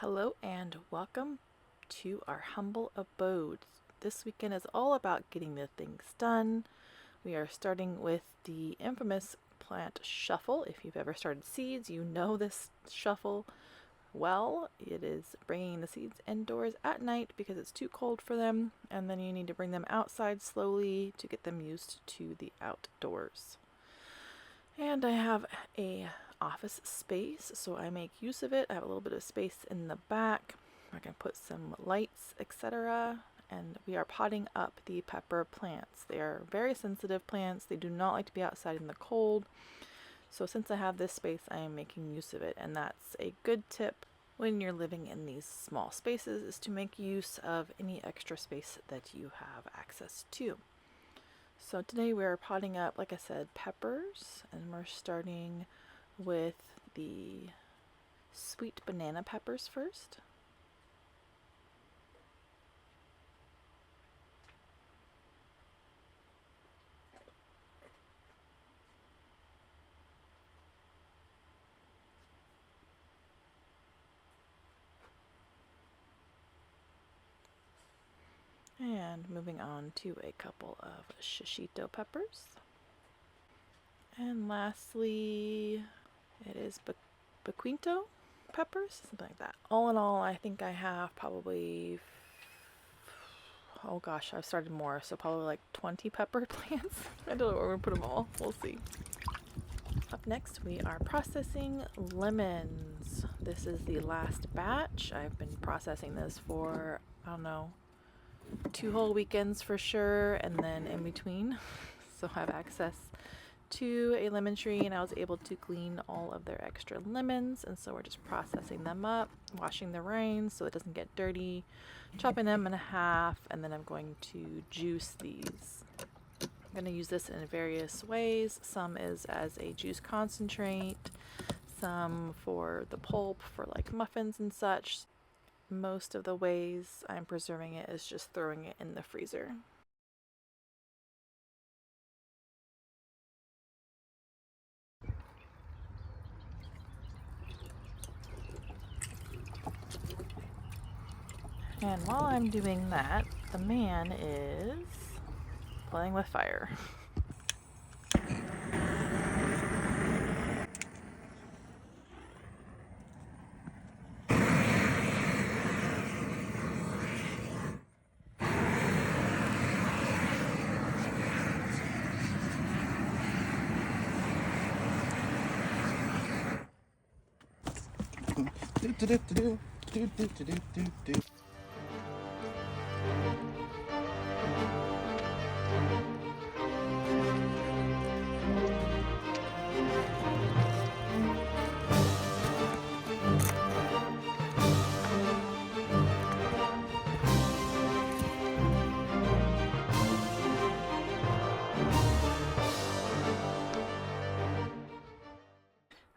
Hello and welcome to our humble abode. This weekend is all about getting the things done. We are starting with the infamous plant shuffle. If you've ever started seeds, you know this shuffle well. It is bringing the seeds indoors at night because it's too cold for them, and then you need to bring them outside slowly to get them used to the outdoors. And I have a office space, so I make use of it. I have a little bit of space in the back. I can put some lights, etc. And we are potting up the pepper plants. They are very sensitive plants. They do not like to be outside in the cold. So since I have this space, I am making use of it. And that's a good tip when you're living in these small spaces, is to make use of any extra space that you have access to. So today we're potting up, like I said, peppers, and we're starting with the sweet banana peppers first. And moving on to a couple of shishito peppers. And lastly, it is bequinto peppers, something like that. All in all, I think I have probably, oh gosh, I've started more, so probably like 20 pepper plants. I don't know where we're gonna put them all. We'll see. Up next, we are processing lemons. This is the last batch. I've been processing this for, I don't know, 2 whole weekends for sure, and then in between. So I have access to a lemon tree, and I was able to glean all of their extra lemons, and so we're just processing them up, washing the rinds so it doesn't get dirty, chopping them in half, and then I'm going to juice these. I'm going to use this in various ways. Some is as a juice concentrate, some for the pulp for like muffins and such. Most of the ways I'm preserving it is just throwing it in the freezer. And while I'm doing that, the man is playing with fire.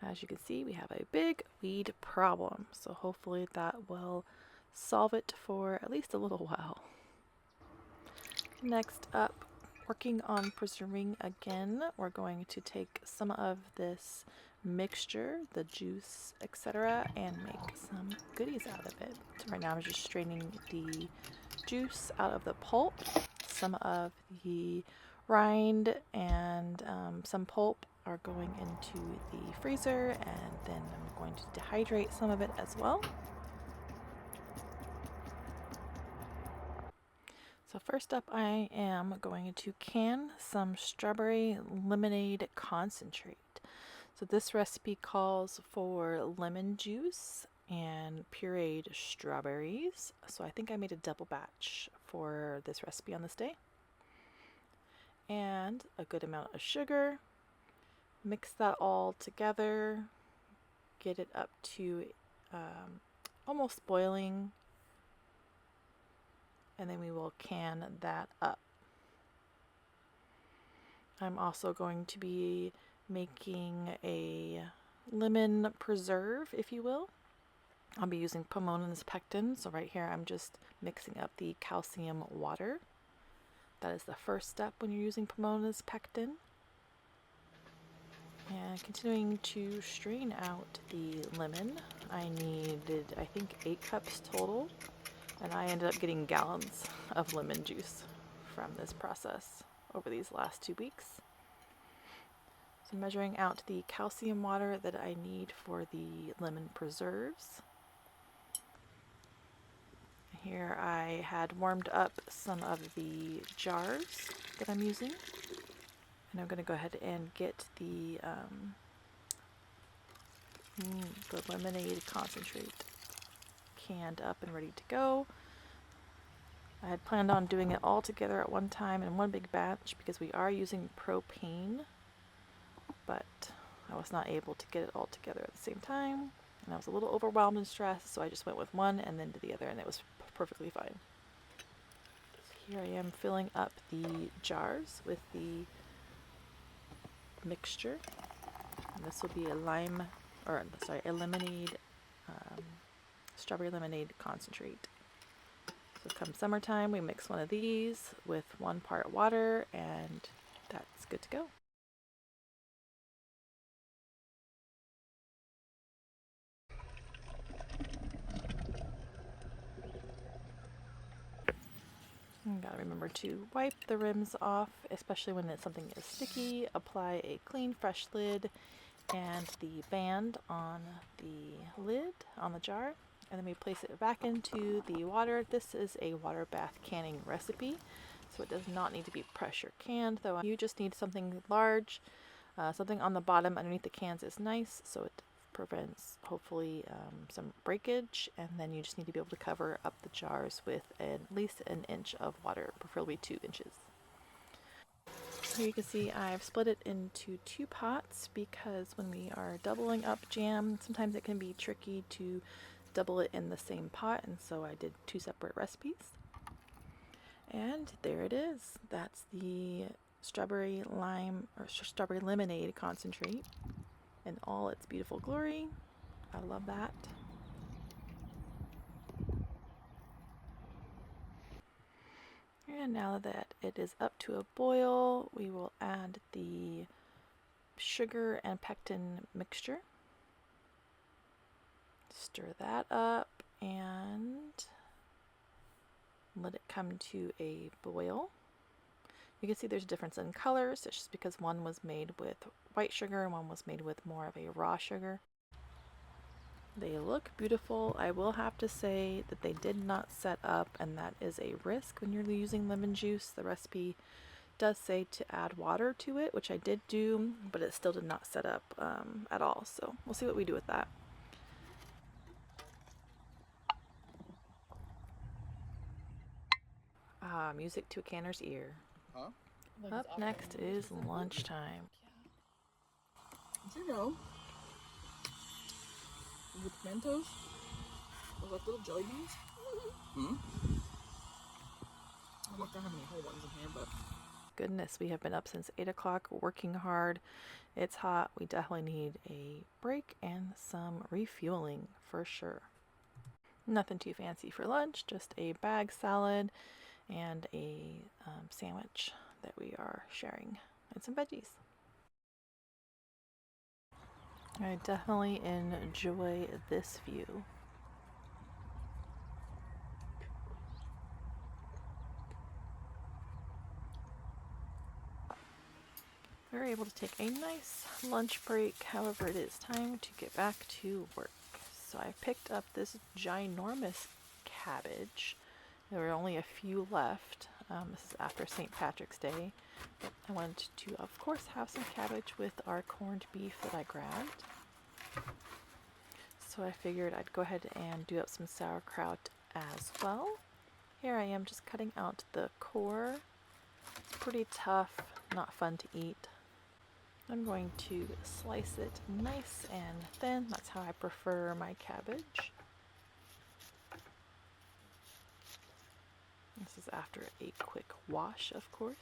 As you can see, we have a big weed problem, so hopefully that will solve it for at least a little while. Next up, working on preserving again, we're going to take some of this mixture, the juice, etc., and make some goodies out of it. So right now I'm just straining the juice out of the pulp, some of the rind, and some pulp are going into the freezer, and then I'm going to dehydrate some of it as well. So first up, I am going to can some strawberry lemonade concentrate. So this recipe calls for lemon juice and pureed strawberries. So I think I made a double batch for this recipe on this day. And a good amount of sugar. Mix that all together. Get it up to almost boiling. And then we will can that up. I'm also going to be making a lemon preserve, if you will. I'll be using Pomona's pectin. So right here I'm just mixing up the calcium water. That is the first step when you're using Pomona's pectin. And continuing to strain out the lemon, I needed, I think, 8 cups total, and I ended up getting gallons of lemon juice from this process over these last 2 weeks. So measuring out the calcium water that I need for the lemon preserves. Here I had warmed up some of the jars that I'm using, and I'm going to go ahead and get the lemonade concentrate canned up and ready to go. I had planned on doing it all together at one time in one big batch because we are using propane, but I was not able to get it all together at the same time, and I was a little overwhelmed and stressed, so I just went with one and then did the other, and it was perfectly fine. So here I am filling up the jars with the mixture, and this will be a lemonade, strawberry lemonade concentrate. So come summertime, we mix one of these with 1 part water, and that's good to go. You gotta remember to wipe the rims off, especially when something is sticky. Apply a clean, fresh lid and the band on the lid on the jar, and then we place it back into the water. This is a water bath canning recipe, so it does not need to be pressure canned, though you just need something large. Something on the bottom underneath the cans is nice, so it prevents hopefully some breakage, and then you just need to be able to cover up the jars with at least 1 inch of water, preferably 2 inches. Here you can see I've split it into 2 pots because when we are doubling up jam, sometimes it can be tricky to double it in the same pot, and so I did 2 separate recipes. And there it is. That's the strawberry lemonade concentrate in all its beautiful glory. I love that. And now that it is up to a boil, we will add the sugar and pectin mixture. Stir that up and let it come to a boil. You can see there's a difference in colors. It's just because one was made with white sugar and one was made with more of a raw sugar. They look beautiful. I will have to say that they did not set up, and that is a risk when you're using lemon juice. The recipe does say to add water to it, which I did do, but it still did not set up at all. So we'll see what we do with that. Ah, music to a canner's ear. Huh? Up next is lunchtime. There you go. With Mentos? Those like little jelly beans? Hmm? I'm not gonna have any whole ones in here, but... Goodness, we have been up since 8 o'clock working hard. It's hot. We definitely need a break and some refueling for sure. Nothing too fancy for lunch, just a bag salad and a sandwich that we are sharing, and some veggies. I definitely enjoy this view. We were able to take a nice lunch break, however it is time to get back to work. So I picked up this ginormous cabbage. There were only a few left. This is after St. Patrick's Day. But I wanted to, of course, have some cabbage with our corned beef that I grabbed. So I figured I'd go ahead and do up some sauerkraut as well. Here I am just cutting out the core. It's pretty tough, not fun to eat. I'm going to slice it nice and thin. That's how I prefer my cabbage. This is after a quick wash, of course.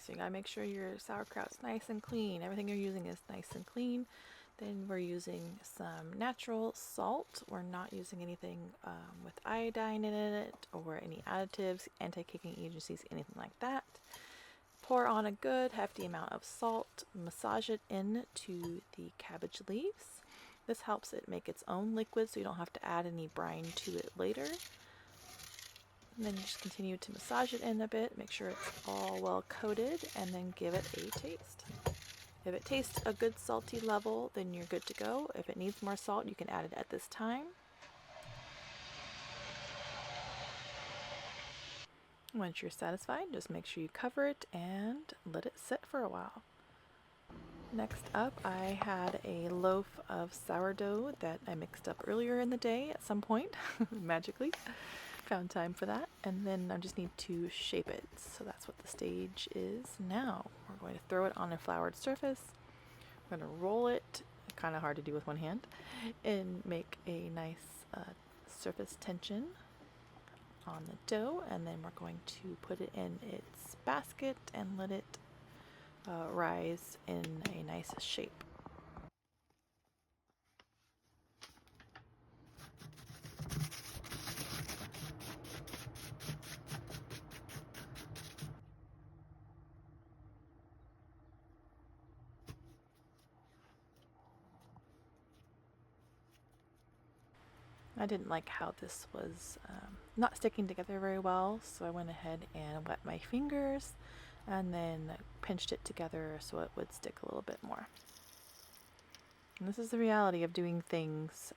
So you gotta make sure your sauerkraut's nice and clean. Everything you're using is nice and clean. Then we're using some natural salt. We're not using anything with iodine in it or any additives, anti-caking agencies, anything like that. Pour on a good hefty amount of salt, massage it into the cabbage leaves. This helps it make its own liquid so you don't have to add any brine to it later. And then you just continue to massage it in a bit, make sure it's all well coated, and then give it a taste. If it tastes a good salty level, then you're good to go. If it needs more salt, you can add it at this time. Once you're satisfied, just make sure you cover it and let it sit for a while. Next up, I had a loaf of sourdough that I mixed up earlier in the day at some point, magically. Found time for that, and then I just need to shape it. So that's what the stage is now. We're going to throw it on a floured surface. We're going to roll it, kind of hard to do with one hand, and make a nice surface tension on the dough, and then we're going to put it in its basket and let it rise in a nice shape. I didn't like how this was not sticking together very well, so I went ahead and wet my fingers and then pinched it together so it would stick a little bit more. And this is the reality of doing things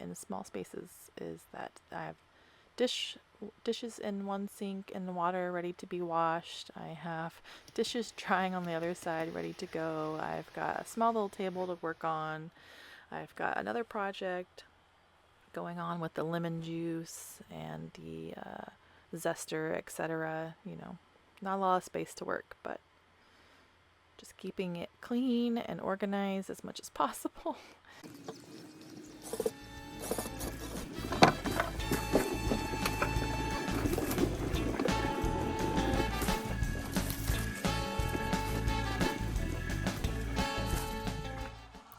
in small spaces, is that I have dishes in one sink and water ready to be washed. I have dishes drying on the other side ready to go. I've got a small little table to work on. I've got another project going on with the lemon juice and the zester, etc. You know, not a lot of space to work, but just keeping it clean and organized as much as possible.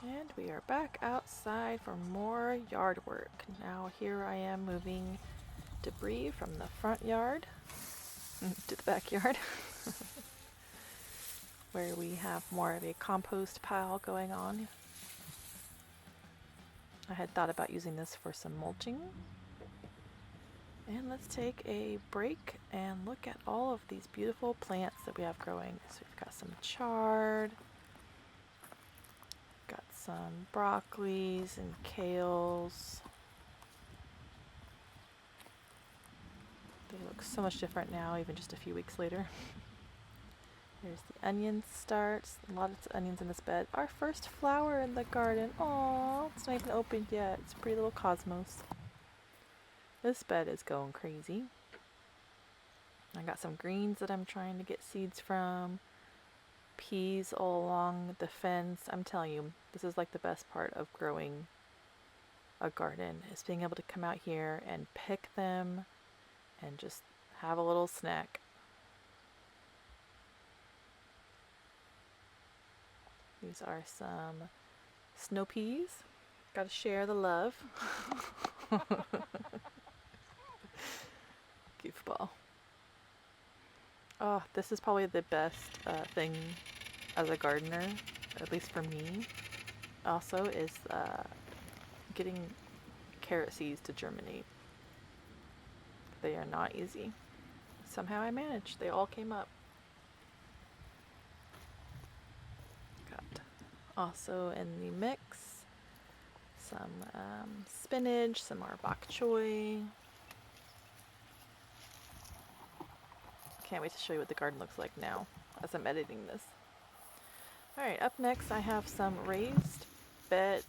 And we are back outside for more yard work. Now here I am moving debris from the front yard to the backyard where we have more of a compost pile going on. I had thought about using this for some mulching. And let's take a break and look at all of these beautiful plants that we have growing. So we've got some chard, got some broccolis and kales. They look so much different now, even just a few weeks later. There's the onion starts. A lot of onions in this bed. Our first flower in the garden. Aww, it's not even opened yet. It's a pretty little cosmos. This bed is going crazy. I got some greens that I'm trying to get seeds from. Peas all along the fence. I'm telling you, this is like the best part of growing a garden, is being able to come out here and pick them and just have a little snack. These are some snow peas. Gotta share the love. Goofball. Oh, this is probably the best thing as a gardener, at least for me, also, is getting carrot seeds to germinate. They are not easy. Somehow I managed. They all came up. Got also in the mix some spinach, some more bok choy. Can't wait to show you what the garden looks like now as I'm editing this. Alright, up next I have some raised bed,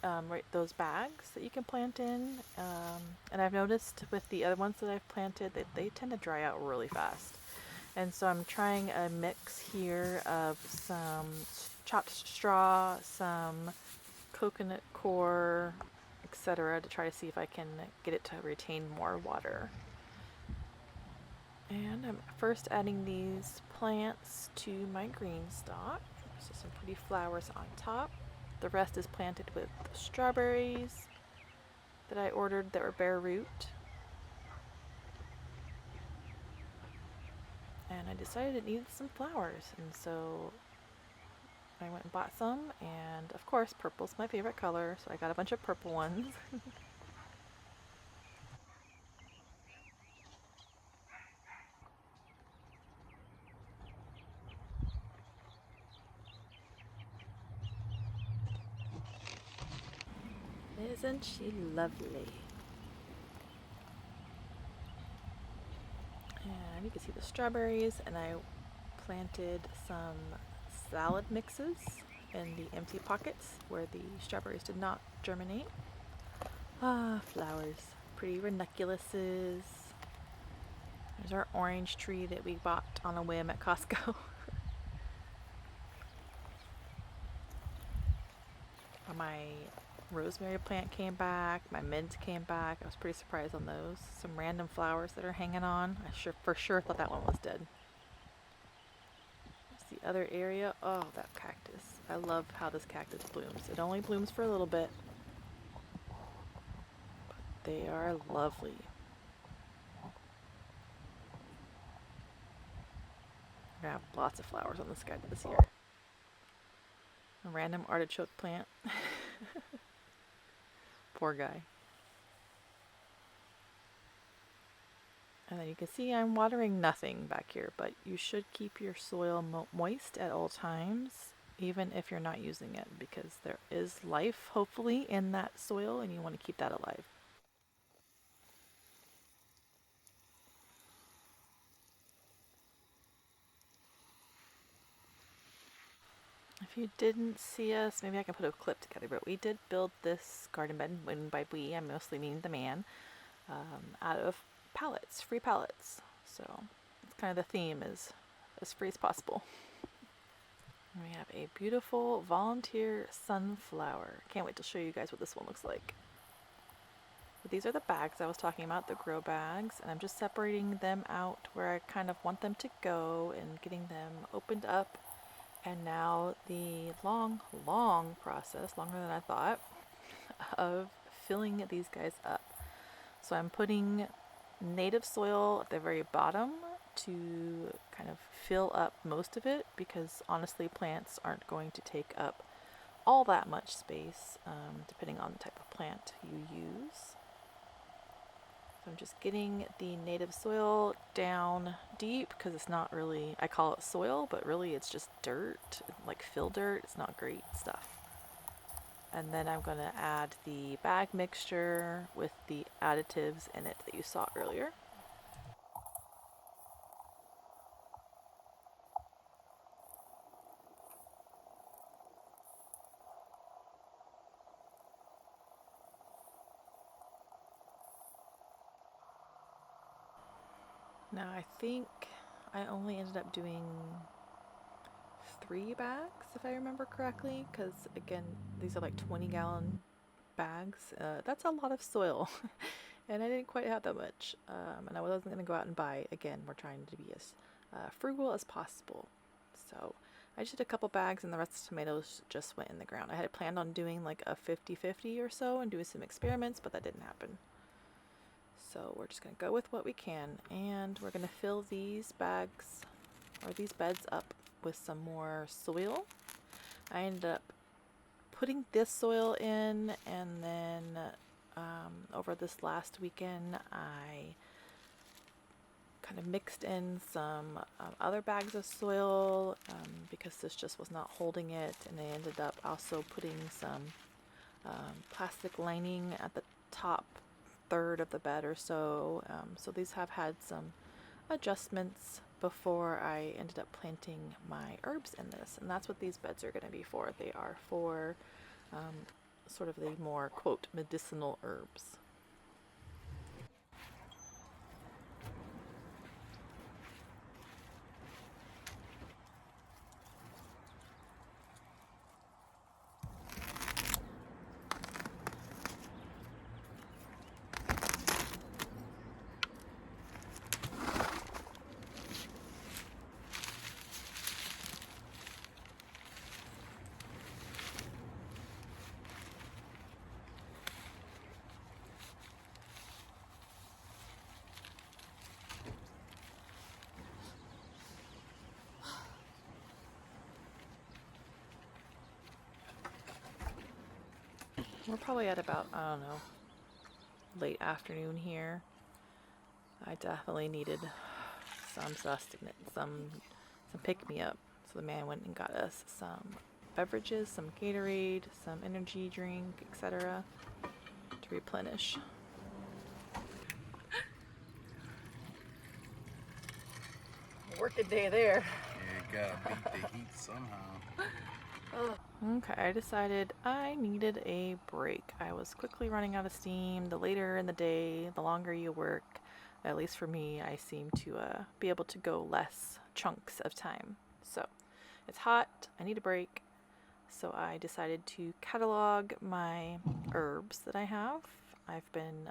those bags that you can plant in. And I've noticed with the other ones that I've planted that they tend to dry out really fast. And so I'm trying a mix here of some chopped straw, some coconut coir, etc. to try to see if I can get it to retain more water. And I'm first adding these plants to my green stock. So some pretty flowers on top. The rest is planted with strawberries that I ordered that were bare root. And I decided it needed some flowers, and so I went and bought some, and of course purple's my favorite color, so I got a bunch of purple ones. Isn't she lovely? And you can see the strawberries, and I planted some salad mixes in the empty pockets where the strawberries did not germinate. Ah, flowers. Pretty ranunculuses. There's our orange tree that we bought on a whim at Costco. My rosemary plant came back, my mint came back. I was pretty surprised on those. Some random flowers that are hanging on. I for sure thought that one was dead. There's the other area. Oh, that cactus. I love how this cactus blooms. It only blooms for a little bit, but they are lovely. We're gonna have lots of flowers on this guy this year. A random artichoke plant. Poor guy. And then you can see I'm watering nothing back here, but you should keep your soil moist at all times, even if you're not using it, because there is life, hopefully, in that soil, and you want to keep that alive. If you didn't see us, maybe I can put a clip together, but we did build this garden bed, and by we, I mostly mean the man, out of pallets, free pallets. So it's kind of the theme, is as free as possible. And we have a beautiful volunteer sunflower. Can't wait to show you guys what this one looks like. But these are the bags I was talking about, the grow bags, and I'm just separating them out where I kind of want them to go and getting them opened up. And now the long process, longer than I thought, of filling these guys up. So I'm putting native soil at the very bottom to kind of fill up most of it, because honestly plants aren't going to take up all that much space, depending on the type of plant you use. So I'm just getting the native soil down deep, because it's not really, I call it soil, but really it's just dirt, like fill dirt. It's not great stuff. And then I'm going to add the bag mixture with the additives in it that you saw earlier. Now I think I only ended up doing 3 bags, if I remember correctly, because again, these are like 20-gallon bags. That's a lot of soil, and I didn't quite have that much, and I wasn't going to go out and buy. Again, we're trying to be as frugal as possible. So I just did a couple bags, and the rest of the tomatoes just went in the ground. I had planned on doing like a 50-50 or so and doing some experiments, but that didn't happen. So we're just going to go with what we can, and we're going to fill these bags, or these beds, up with some more soil. I ended up putting this soil in, and then over this last weekend I kind of mixed in some other bags of soil, because this just was not holding it, and I ended up also putting some plastic lining at the top third of the bed or so. So these have had some adjustments before I ended up planting my herbs in this, and that's what these beds are going to be for. They are for sort of the more, quote, medicinal herbs. We're probably at about, I don't know, late afternoon here. I definitely needed some sustenance, some pick-me-up. So the man went and got us some beverages, some Gatorade, some energy drink, etc. to replenish. Working day there. Yeah, gotta beat the heat somehow. Okay, I decided I needed a break. I was quickly running out of steam. The later in the day, the longer you work, at least for me, I seem to be able to go less chunks of time. So it's hot, I need a break. So I decided to catalog my herbs that I have. I've been,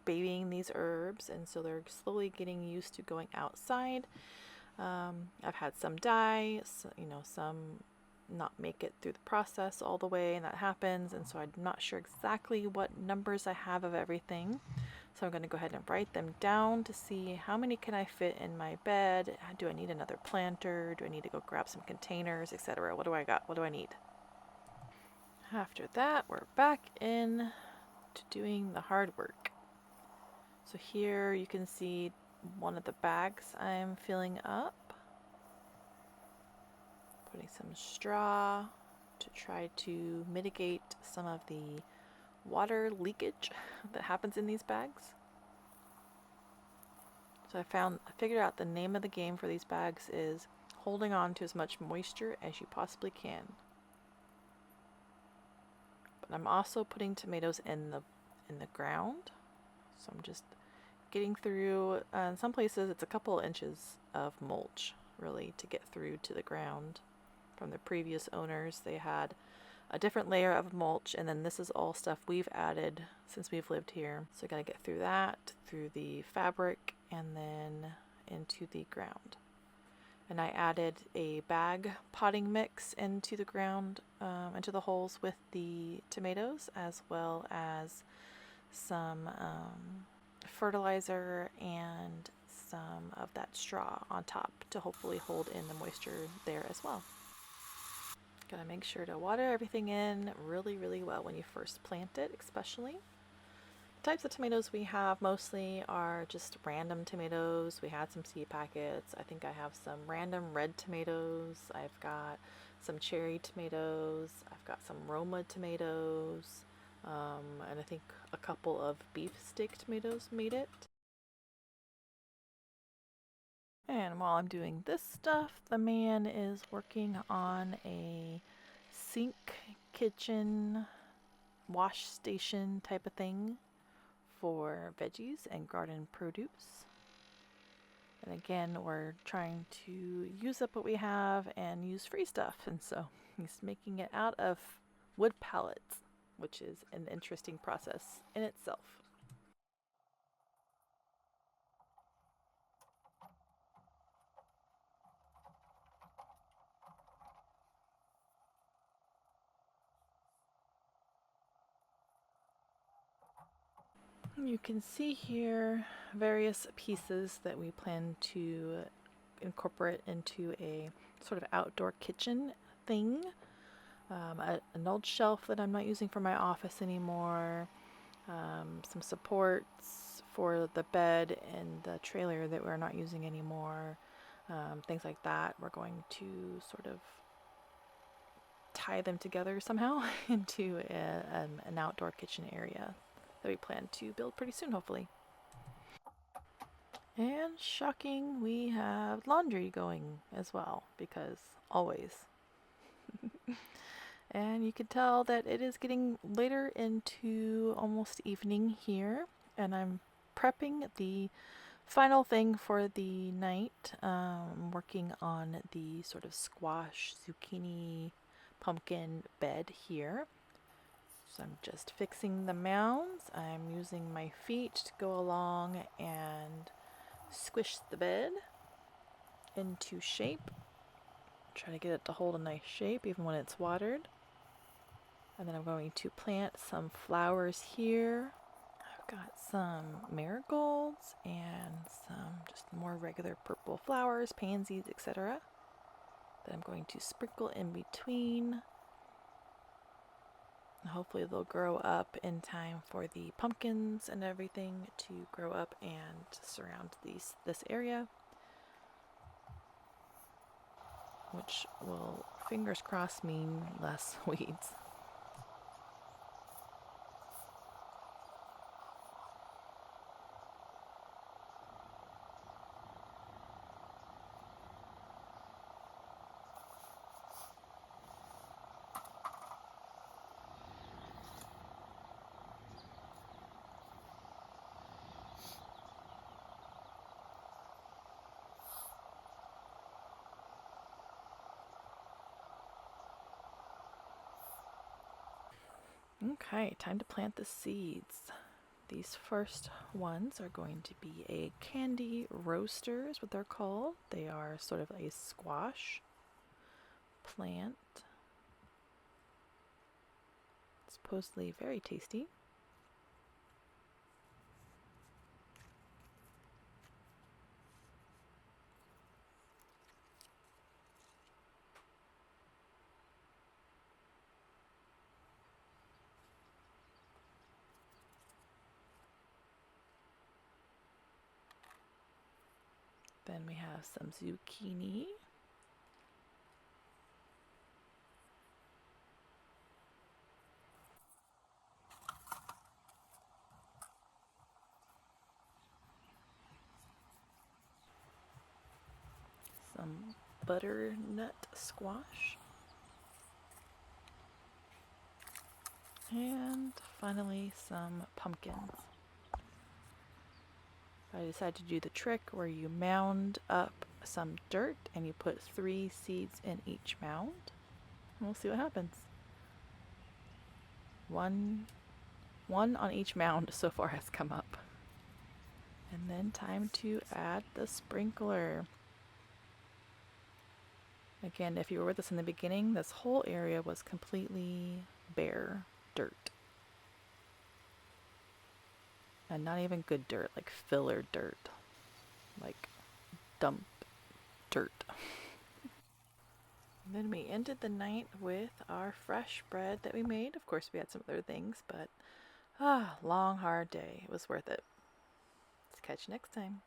babying these herbs, and so they're slowly getting used to going outside. I've had some die, some not make it through the process all the way, and that happens, and so I'm not sure exactly what numbers I have of everything. So I'm going to go ahead and write them down to see how many can I fit in my bed. Do I need another planter? Do I need to go grab some containers, etc.? What do I got? What do I need? After that, we're back in to doing the hard work. So here you can see one of the bags I'm filling up. Putting some straw to try to mitigate some of the water leakage that happens in these bags. So I figured out the name of the game for these bags is holding on to as much moisture as you possibly can. But I'm also putting tomatoes in the ground. So I'm just getting through, in some places it's a couple inches of mulch really to get through to the ground. From the previous owners, they had a different layer of mulch, and then this is all stuff we've added since we've lived here. So I gotta get through that, through the fabric, and then into the ground. And I added a bag potting mix into the ground, into the holes with the tomatoes, as well as some fertilizer and some of that straw on top to hopefully hold in the moisture there as well. Gotta make sure to water everything in really, really well when you first plant it, especially. The types of tomatoes we have mostly are just random tomatoes. We had some seed packets. I think I have some random red tomatoes. I've got some cherry tomatoes. I've got some Roma tomatoes. And I think a couple of beef steak tomatoes made it. And while I'm doing this stuff, the man is working on a sink, kitchen, wash station type of thing for veggies and garden produce. And again, we're trying to use up what we have and use free stuff. And so he's making it out of wood pallets, which is an interesting process in itself. You can see here various pieces that we plan to incorporate into a sort of outdoor kitchen thing. An old shelf that I'm not using for my office anymore, some supports for the bed and the trailer that we're not using anymore, things like that. We're going to sort of tie them together somehow into an outdoor kitchen area that we plan to build pretty soon, hopefully. And shocking, we have laundry going as well, because always. And you can tell that it is getting later into almost evening here, and I'm prepping the final thing for the night. I'm working on the sort of squash, zucchini, pumpkin bed here. So I'm just fixing the mounds. I'm using my feet to go along and squish the bed into shape. Try to get it to hold a nice shape even when it's watered. And then I'm going to plant some flowers here. I've got some marigolds and some just more regular purple flowers, pansies, etc. that I'm going to sprinkle in between. Hopefully they'll grow up in time for the pumpkins and everything to grow up and surround this area, which will, fingers crossed, mean less weeds. Okay, time to plant the seeds. These first ones are going to be a candy roaster, is what they're called. They are sort of a squash plant. Supposedly very tasty. Then we have some zucchini. Some butternut squash. And finally some pumpkins. I decided to do the trick where you mound up some dirt and you put 3 seeds in each mound. We'll see what happens. One on each mound so far has come up. And then time to add the sprinkler. Again, if you were with us in the beginning, this whole area was completely bare dirt. And not even good dirt, like filler dirt. Like dump dirt. And then we ended the night with our fresh bread that we made. Of course, we had some other things, but long, hard day. It was worth it. Let's catch you next time.